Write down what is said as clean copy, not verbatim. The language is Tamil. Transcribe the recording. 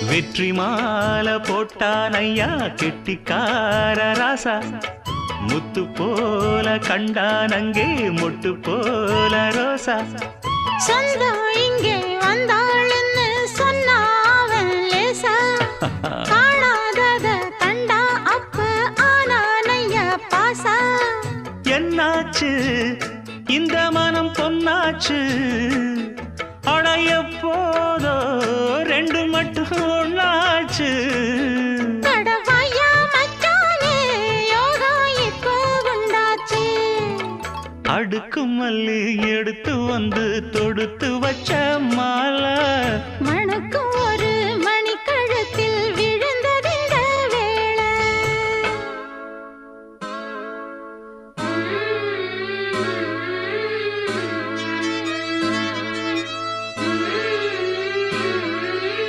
வெற்றி மாலை போட்டான் ஐயா கெட்டிக்கார ராசா முத்து போல கண்டான் அங்கே மொட்டு போல ரோசா சொந்தம் இங்கே வந்தாள்னு சொன்னாவன் லேசா காணாதத கண்டா அப்ப ஆனானையா பாசா என்னாச்சு இந்த மனம் பொன்னாச்சு அடைய போதோ ரெண்டு மட்டும் ஒண்ணாச்சு அடுக்கு மல்லி எடுத்து வந்து தொடுத்து வச்ச மாலை